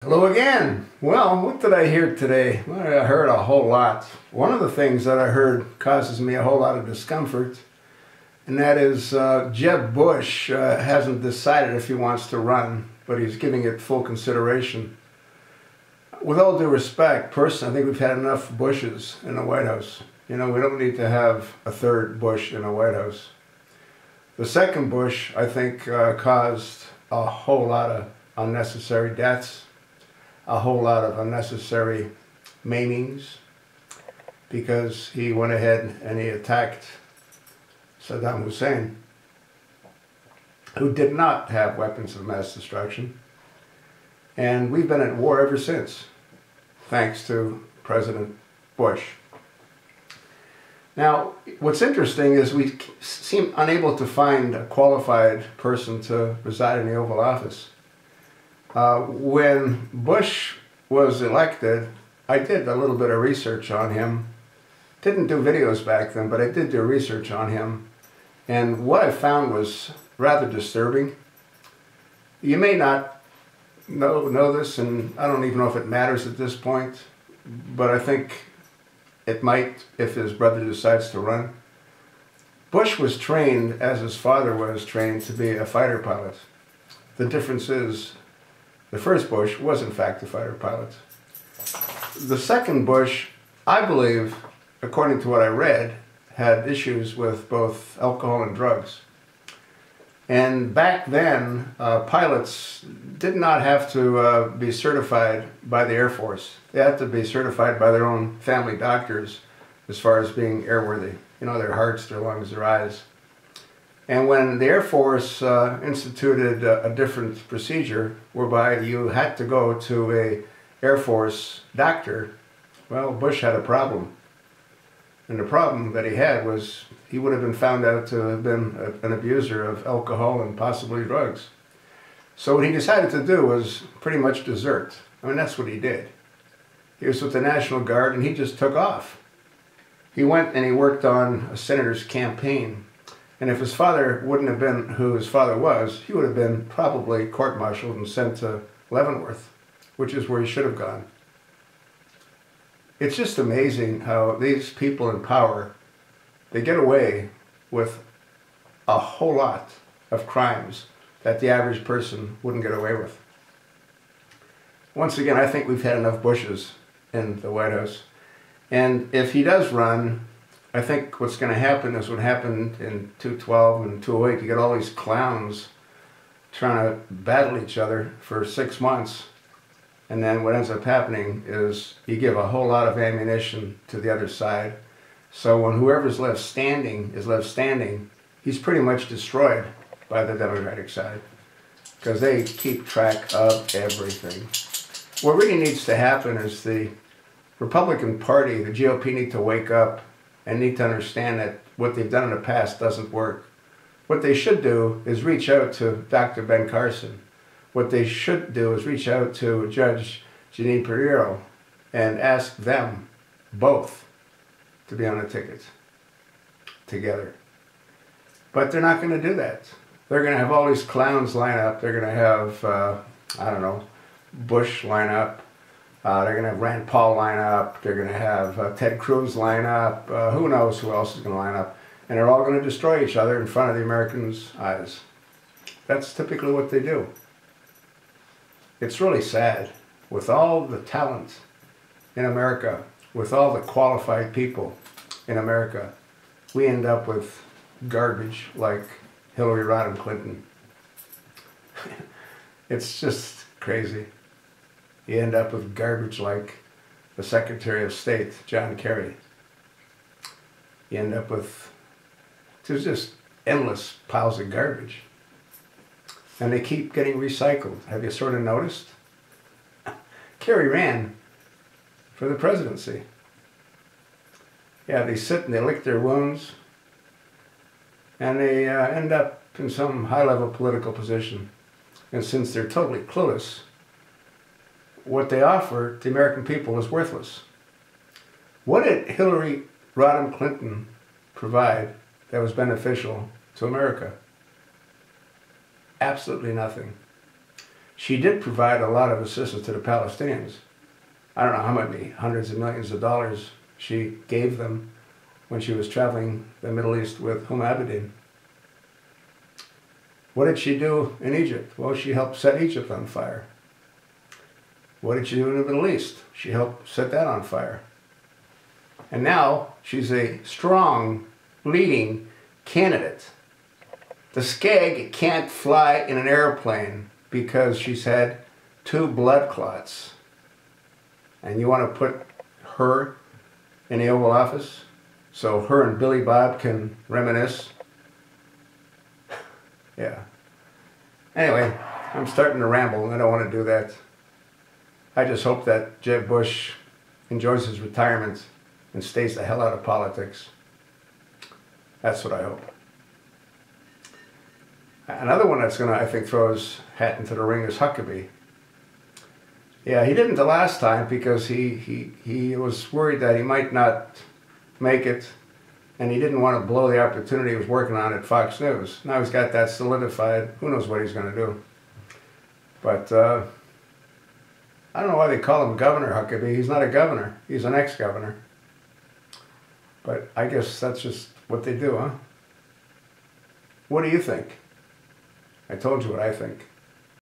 Hello again. Well, what did I hear today? Well, I heard a whole lot. One of the things that I heard causes me a whole lot of discomfort, and that is Jeb Bush hasn't decided if he wants to run, but he's giving it full consideration. With all due respect, personally, I think we've had enough Bushes in the White House. You know, we don't need to have a third Bush in the White House. The second Bush, I think, caused a whole lot of unnecessary deaths, a whole lot of unnecessary maimings, because he went ahead and he attacked Saddam Hussein, who did not have weapons of mass destruction. And we've been at war ever since, thanks to President Bush. Now, what's interesting is we seem unable to find a qualified person to reside in the Oval Office. When Bush was elected, I did a little bit of research on him. Didn't do videos back then, but I did do research on him. And what I found was rather disturbing. You may not know this, and I don't even know if it matters at this point, but I think it might if his brother decides to run. Bush was trained, as his father was trained, to be a fighter pilot. The difference is, the first Bush was in fact a fighter pilot. The second Bush, I believe, according to what I read, had issues with both alcohol and drugs. And back then, pilots did not have to be certified by the Air Force. They had to be certified by their own family doctors as far as being airworthy. You know, their hearts, their lungs, their eyes. And when the Air Force instituted a different procedure whereby you had to go to an Air Force doctor, well, Bush had a problem. And the problem that he had was he would have been found out to have been an abuser of alcohol and possibly drugs. So what he decided to do was pretty much desert. I mean, that's what he did. He was with the National Guard and he just took off. He went and he worked on a senator's campaign. And if his father wouldn't have been who his father was, he would have been probably court-martialed and sent to Leavenworth, which is where he should have gone. It's just amazing how these people in power, they get away with a whole lot of crimes that the average person wouldn't get away with. Once again, I think we've had enough Bushes in the White House. And if he does run, I think what's going to happen is what happened in 2012 and 2008. You get all these clowns trying to battle each other for 6 months. And then what ends up happening is you give a whole lot of ammunition to the other side. So when whoever's left standing is left standing, he's pretty much destroyed by the Democratic side, because they keep track of everything. What really needs to happen is the Republican Party, the GOP, need to wake up and need to understand that what they've done in the past doesn't work. What they should do is reach out to Dr. Ben Carson. What they should do is reach out to Judge Jeanine Pirro and ask them both to be on a ticket together. But they're not going to do that. They're going to have all these clowns line up. They're going to have, I don't know, Bush line up. They're going to have Rand Paul line up. They're going to have Ted Cruz line up. Who knows who else is going to line up. And they're all going to destroy each other in front of the Americans' eyes. That's typically what they do. It's really sad. With all the talent in America, with all the qualified people in America, we end up with garbage like Hillary Rodham Clinton. It's just crazy. You end up with garbage like the Secretary of State, John Kerry. You end up with just endless piles of garbage. And they keep getting recycled. Have you sort of noticed? Kerry ran for the presidency. Yeah, they sit and they lick their wounds, and they end up in some high-level political position. And since they're totally clueless, what they offer to the American people is worthless. What did Hillary Rodham Clinton provide that was beneficial to America? Absolutely nothing. she did provide a lot of assistance to the Palestinians. I don't know how many hundreds of millions of dollars she gave them when she was traveling the Middle East with Abedin. What did she do in Egypt? Well, she helped set Egypt on fire. What did she do in the Middle East? She helped set that on fire. And now she's a strong, leading candidate. The skag can't fly in an airplane because she's had 2 blood clots. And you want to put her in the Oval Office so her and Billy Bob can reminisce? Yeah. Anyway, I'm starting to ramble and I don't want to do that. I just hope that Jeb Bush enjoys his retirement and stays the hell out of politics. That's what I hope. Another one that's going to, I think, throw his hat into the ring is Huckabee. Yeah, he didn't the last time because he was worried that he might not make it, and he didn't want to blow the opportunity he was working on at Fox News. Now he's got that solidified. Who knows what he's going to do? But I don't know why they call him Governor Huckabee. He's not a governor. He's an ex-governor. But I guess that's just what they do, huh? What do you think? I told you what I think.